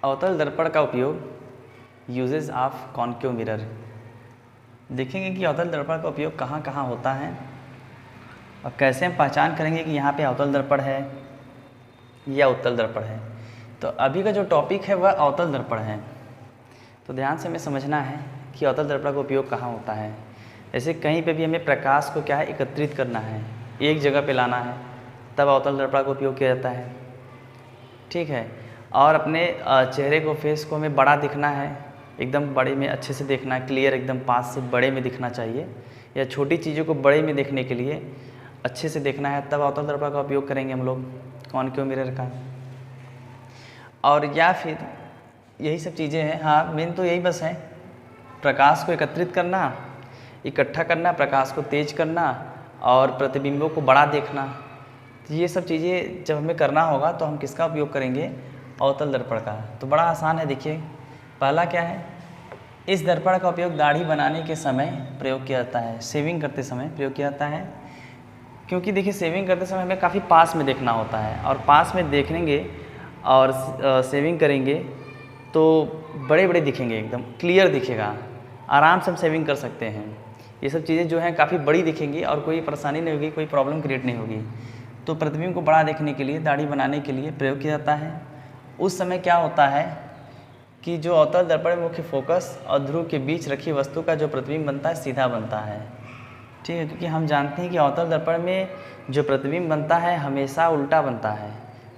अवतल दर्पण का उपयोग, यूजेस ऑफ कॉन्केव मिरर। देखेंगे कि अवतल दर्पण का उपयोग कहाँ कहाँ होता है और कैसे हम पहचान करेंगे कि यहाँ पे अवतल दर्पण है या उत्तल दर्पण है। तो अभी का जो टॉपिक है वह अवतल दर्पण है। तो ध्यान से हमें समझना है कि अवतल दर्पण का उपयोग कहाँ होता है। जैसे कहीं पे भी हमें प्रकाश को क्या है एकत्रित करना है, एक जगह पे लाना है, तब अवतल दर्पण का उपयोग किया जाता है। ठीक है। और अपने चेहरे को, फेस को हमें बड़ा दिखना है, एकदम बड़े में अच्छे से देखना है, क्लियर एकदम पास से बड़े में दिखना चाहिए, या छोटी चीज़ों को बड़े में देखने के लिए अच्छे से देखना है, तब अवतल दर्पण का उपयोग करेंगे हम लोग, कॉन्केव मिरर का। और या फिर यही सब चीज़ें हैं। हाँ, मेन तो यही बस है, प्रकाश को एकत्रित करना, इकट्ठा करना, प्रकाश को तेज करना और प्रतिबिंबों को बड़ा देखना। तो ये सब चीज़ें जब हमें करना होगा तो हम किसका उपयोग करेंगे, अवतल दर्पण का। तो बड़ा आसान है। देखिए पहला क्या है, इस दर्पण का उपयोग दाढ़ी बनाने के समय प्रयोग किया जाता है, शेविंग करते समय प्रयोग किया जाता है। क्योंकि देखिए शेविंग करते समय हमें काफ़ी पास में देखना होता है, और पास में देखेंगे और शेविंग करेंगे तो बड़े बड़े दिखेंगे, एकदम क्लियर दिखेगा, आराम से हम शेविंग कर सकते हैं। ये सब चीज़ें जो हैं काफ़ी बड़ी दिखेंगी और कोई परेशानी नहीं होगी, कोई प्रॉब्लम क्रिएट नहीं होगी। तो प्रतिबिंब को बड़ा देखने के लिए, दाढ़ी बनाने के लिए प्रयोग किया जाता है। उस समय क्या होता है कि जो अवतल दर्पण में मुख्य फोकस और ध्रुव के बीच रखी वस्तु का जो प्रतिबिंब बनता है सीधा बनता है। ठीक है, क्योंकि हम जानते हैं कि अवतल दर्पण में जो प्रतिबिंब बनता है हमेशा उल्टा बनता है,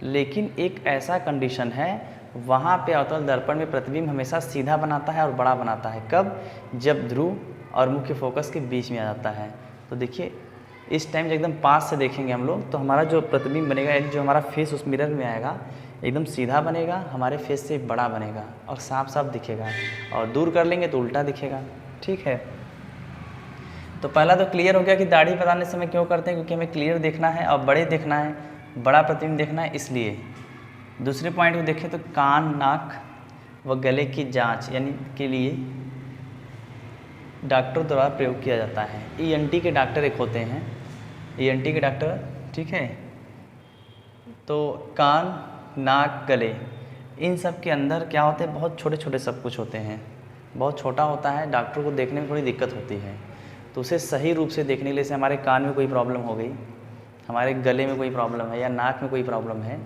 लेकिन एक ऐसा कंडीशन है वहाँ पे अवतल दर्पण में प्रतिबिंब हमेशा सीधा बनाता है और बड़ा बनाता है। कब? जब ध्रुव और मुख्य फोकस के बीच में आ जाता है। तो देखिए इस टाइम जब एकदम पास से देखेंगे हम लोग तो हमारा जो प्रतिबिंब बनेगा, यानी जो हमारा फेस उस मिरर में आएगा एकदम सीधा बनेगा, हमारे फेस से बड़ा बनेगा और साफ साफ दिखेगा, और दूर कर लेंगे तो उल्टा दिखेगा। ठीक है, तो पहला तो क्लियर हो गया कि दाढ़ी बनाने समय क्यों करते हैं, क्योंकि हमें क्लियर देखना है और बड़े देखना है, बड़ा प्रतिबिंब देखना है, इसलिए। दूसरे पॉइंट को देखें तो कान, नाक व गले की जांच यानी के लिए डॉक्टर द्वारा प्रयोग किया जाता है। ईएनटी के डॉक्टर एक होते हैं, ईएनटी के डॉक्टर। ठीक है, तो कान, नाक, गले, इन सब के अंदर क्या होते हैं, बहुत छोटे छोटे सब कुछ होते हैं, बहुत छोटा होता है, डॉक्टर को देखने में थोड़ी दिक्कत होती है। तो उसे सही रूप से देखने के लिए, जैसे हमारे कान में कोई प्रॉब्लम हो गई, हमारे गले में कोई प्रॉब्लम है या नाक में कोई प्रॉब्लम है,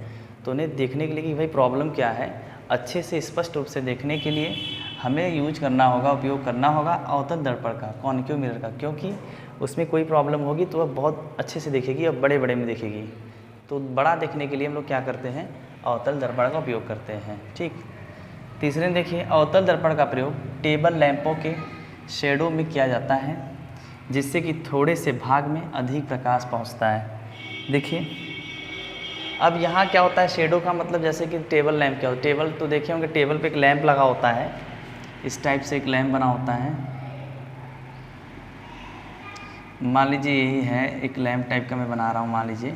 तो उन्हें देखने के लिए कि भाई प्रॉब्लम क्या है, अच्छे से स्पष्ट रूप से देखने के लिए हमें यूज करना होगा, उपयोग करना होगा अवतल दर्पण का, कॉन्केव मिरर का। क्योंकि उसमें कोई प्रॉब्लम होगी तो वह बहुत अच्छे से देखेगी और बड़े बड़े में देखेगी। तो बड़ा देखने के लिए हम लोग क्या करते हैं, अवतल दर्पण का उपयोग करते हैं। ठीक। तीसरे में देखिए, अवतल दर्पण का प्रयोग टेबल लैंपों के शेडो में किया जाता है, जिससे कि थोड़े से भाग में अधिक प्रकाश पहुंचता है। देखिए अब यहाँ क्या होता है, शेडो का मतलब जैसे कि टेबल लैंप क्या होता है, टेबल तो देखे होंगे, टेबल पे एक लैंप लगा होता है, इस टाइप से एक लैंप बना होता है। मान लीजिए यही है, एक लैंप टाइप का मैं बना रहा हूँ मान लीजिए,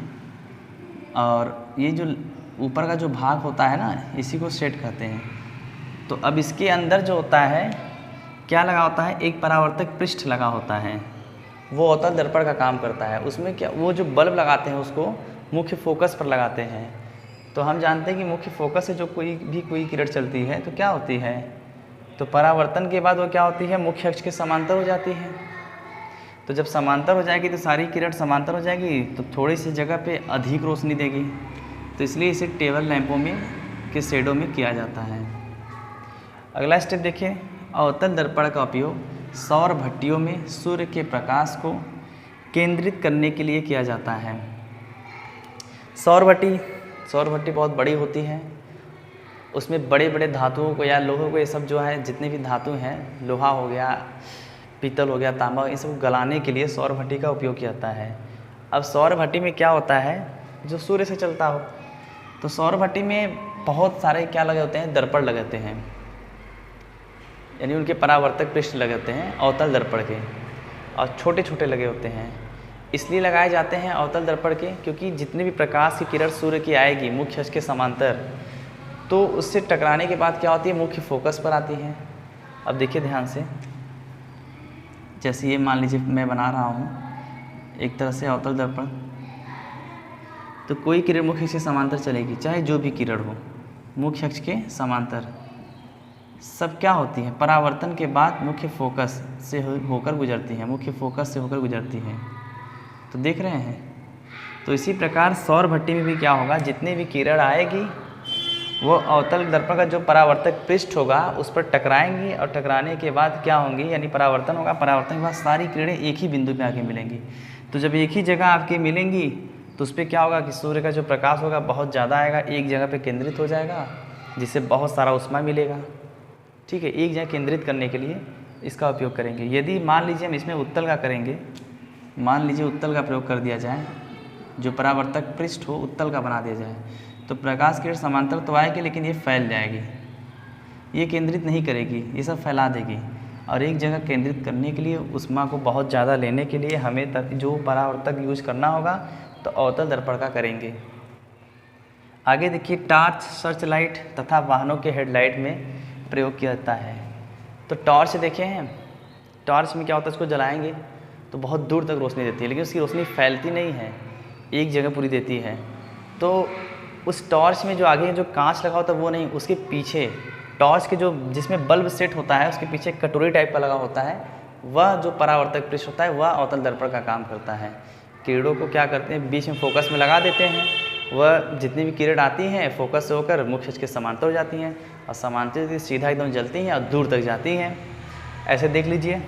और ये जो ऊपर का जो भाग होता है ना, इसी को शेड कहते हैं। तो अब इसके अंदर जो होता है क्या लगा होता है, एक परावर्तक पृष्ठ लगा होता है, वो अवतल दर्पण का काम करता है। उसमें क्या, वो जो बल्ब लगाते हैं उसको मुख्य फोकस पर लगाते हैं। तो हम जानते हैं कि मुख्य फोकस से जो कोई किरण चलती है तो क्या होती है, तो परावर्तन के बाद वो क्या होती है, मुख्य अक्ष के समांतर हो जाती है। तो जब समांतर हो जाएगी तो सारी किरण समांतर हो जाएगी, तो थोड़ी सी जगह पे अधिक रोशनी देगी। तो इसलिए इसे टेबल लैंपों में के शेडो में किया जाता है। अगला स्टेप देखिए, अवतल दर्पण का उपयोग सौर भट्टियों में सूर्य के प्रकाश को केंद्रित करने के लिए किया जाता है। सौर भट्टी बहुत बड़ी होती है, उसमें बड़े बड़े धातुओं को या लोहों को, ये सब जो है जितने भी धातु हैं, लोहा हो गया, पीतल हो गया, तांबा, इन सब गलाने के लिए सौर भट्टी का उपयोग किया जाता है। अब सौर भट्टी में क्या होता है, जो सूर्य से चलता हो, तो सौर भट्टी में बहुत सारे क्या लगे होते हैं, दर्पण लगाते हैं, यानी उनके परावर्तक पृष्ठ लगाते हैं अवतल दर्पण के, और छोटे छोटे लगे होते हैं। इसलिए लगाए जाते हैं अवतल दर्पण के, क्योंकि जितने भी प्रकाश की किरण सूर्य की आएगी मुख्य अक्ष के समांतर, तो उससे टकराने के बाद क्या होती है, मुख्य फोकस पर आती है। अब देखिए ध्यान से, जैसे ये मान लीजिए मैं बना रहा हूँ एक तरह से अवतल दर्पण, तो कोई किरण मुख्य से समांतर चलेगी, चाहे जो भी किरण हो, मुख्य अक्ष के समांतर सब क्या होती है, परावर्तन के बाद मुख्य फोकस से होकर गुजरती है, मुख्य फोकस से होकर गुजरती है। तो देख रहे हैं। तो इसी प्रकार सौर भट्टी में भी क्या होगा, जितनी भी किरण आएगी वो अवतल दर्पण का जो परावर्तक पृष्ठ होगा उस पर टकराएंगी और टकराने के बाद क्या होंगी, यानी परावर्तन होगा। परावर्तन के बाद सारी किरणें एक ही बिंदु पे आके मिलेंगी। तो जब एक ही जगह आपकी मिलेंगी तो उस पर क्या होगा कि सूर्य का जो प्रकाश होगा बहुत ज़्यादा आएगा, एक जगह पे केंद्रित हो जाएगा, जिससे बहुत सारा ऊष्मा मिलेगा। ठीक है, एक जगह केंद्रित करने के लिए इसका उपयोग करेंगे। यदि मान लीजिए हम इसमें उत्तल का करेंगे, मान लीजिए उत्तल का प्रयोग कर दिया जाए, जो परावर्तक पृष्ठ हो उत्तल का बना दिया जाए, तो प्रकाश किरण समांतर तो आएगी लेकिन ये फैल जाएगी, ये केंद्रित नहीं करेगी, ये सब फैला देगी। और एक जगह केंद्रित करने के लिए ऊष्मा को बहुत ज़्यादा लेने के लिए हमें जो परावर्तक यूज करना होगा तो अवतल दर्पण का करेंगे। आगे देखिए, टॉर्च, सर्च लाइट तथा वाहनों के हेडलाइट में प्रयोग किया जाता है। तो टॉर्च देखे हैं, टॉर्च में क्या होता है, इसको जलाएंगे तो बहुत दूर तक रोशनी देती है, लेकिन उसकी रोशनी फैलती नहीं है, एक जगह पूरी देती है। तो उस टॉर्च में जो आगे जो कांच लगा होता है वो नहीं, उसके पीछे टॉर्च के जो जिसमें बल्ब सेट होता है उसके पीछे कटोरी टाइप का लगा होता है, वह जो परावर्तक पृष्ठ होता है वह अवतल दर्पण का काम करता है। किरणों को क्या करते हैं, बीच में फोकस में लगा देते हैं, वह जितनी भी किरण आती हैं फोकस से होकर मुख्य अक्ष के समांतर हो जाती हैं और समांतर सीधा एकदम जलती हैं और दूर तक जाती हैं। ऐसे देख लीजिए,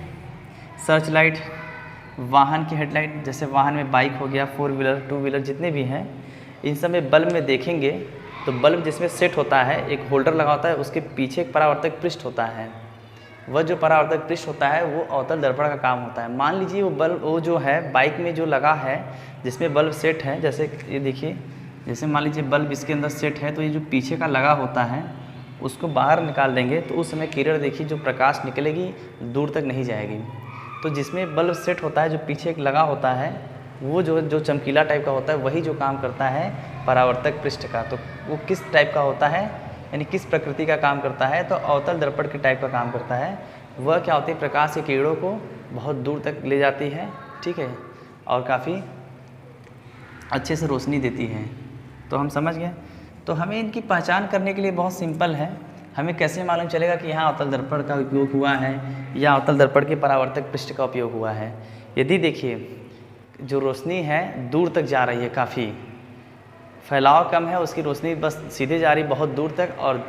सर्च लाइट, वाहन की हेडलाइट, जैसे वाहन में बाइक हो गया, 4 व्हीलर 2 व्हीलर जितने भी हैं, इन सब में बल्ब में देखेंगे तो बल्ब जिसमें सेट होता है, एक होल्डर लगा होता है, उसके पीछे एक परावर्तक पृष्ठ होता है। वह जो परावर्तक पृष्ठ होता है वो अवतल दर्पण का काम होता है। मान लीजिए वो बल्ब, वो जो है बाइक में जो लगा है जिसमें बल्ब सेट है, जैसे ये देखिए, जैसे मान लीजिए बल्ब इसके अंदर सेट है, तो ये जो पीछे का लगा होता है उसको बाहर निकाल देंगे तो उस समय किरण देखिए जो प्रकाश निकलेगी दूर तक नहीं जाएगी। तो जिसमें बल्ब सेट होता है, जो पीछे एक लगा होता है, वो जो चमकीला टाइप का होता है वही जो काम करता है परावर्तक पृष्ठ का। तो वो किस टाइप का होता है, यानी किस प्रकृति का काम करता है, तो अवतल दर्पण के टाइप का काम करता है। वह क्या होती है, प्रकाश की किरणों को बहुत दूर तक ले जाती है, ठीक है, और काफ़ी अच्छे से रोशनी देती है। तो हम समझ गए। तो हमें इनकी पहचान करने के लिए बहुत सिंपल है। हमें कैसे मालूम चलेगा कि यहाँ अवतल दर्पण का उपयोग हुआ है या अवतल दर्पण के परावर्तक पृष्ठ का उपयोग हुआ है। यदि देखिए जो रोशनी है दूर तक जा रही है, काफ़ी फैलाव कम है, उसकी रोशनी बस सीधे जा रही बहुत दूर तक, और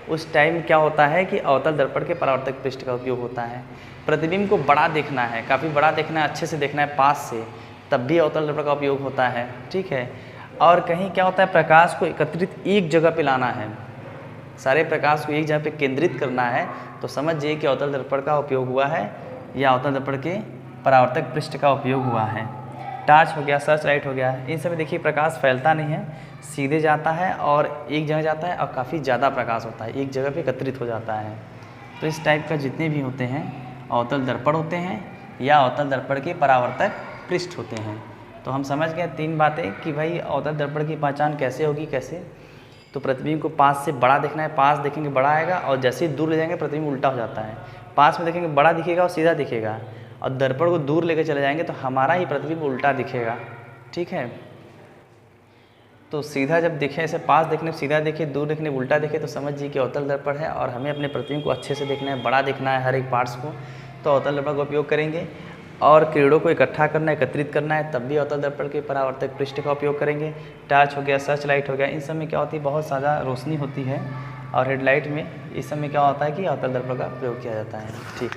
उस टाइम क्या होता है कि अवतल दर्पण के परावर्तक पृष्ठ का उपयोग होता है। प्रतिबिंब को बड़ा देखना है, काफ़ी बड़ा देखना है, अच्छे से देखना है पास से, तब भी अवतल दर्पण का उपयोग होता है, ठीक है। और कहीं क्या होता है, प्रकाश को एकत्रित एक जगह पे लाना है, सारे प्रकाश को एक जगह पे केंद्रित करना है, तो समझिए कि अवतल दर्पण का उपयोग हुआ है या अवतल दर्पण के परावर्तक पृष्ठ का उपयोग हुआ है। टॉर्च हो गया, सर्च लाइट हो गया, इन सब में देखिए प्रकाश फैलता नहीं है, सीधे जाता है और एक जगह जाता है और काफ़ी ज़्यादा प्रकाश होता है, एक जगह पे एकत्रित हो जाता है। तो इस टाइप का जितने भी होते हैं अवतल दर्पण होते हैं या अवतल दर्पण के परावर्तक पृष्ठ होते हैं। तो हम समझ गए 3 बातें कि भाई अवतल दर्पण की पहचान कैसे होगी, कैसे। तो प्रतिबिंब को पास से बड़ा देखना है, पास देखेंगे बड़ा आएगा, और जैसे ही दूर ले जाएंगे प्रतिबिंब उल्टा हो जाता है। पास में देखेंगे बड़ा दिखेगा और सीधा दिखेगा, और दर्पण को दूर लेकर चले जाएंगे तो हमारा ही प्रतिबिंब उल्टा दिखेगा, ठीक है। तो सीधा जब दिखे, ऐसे पास देखने सीधा देखे, दूर देखने उल्टा देखे, तो समझिए कि अवतल दर्पण है और हमें अपने प्रतिबिंब को अच्छे से देखना है, बड़ा देखना है हर एक पार्ट्स को, तो अवतल दर्पण का उपयोग करेंगे। और किरणों को इकट्ठा करना है, एकत्रित करना है, तब भी अवतल दर्पण के परावर्तक पृष्ठ का उपयोग करेंगे। टॉर्च हो गया, सर्च लाइट हो गया, इन सब में क्या होती है, बहुत ज़्यादा रोशनी होती है, और हेडलाइट में इस सब में क्या होता है कि अवतल दर्पण का प्रयोग किया जाता है, ठीक।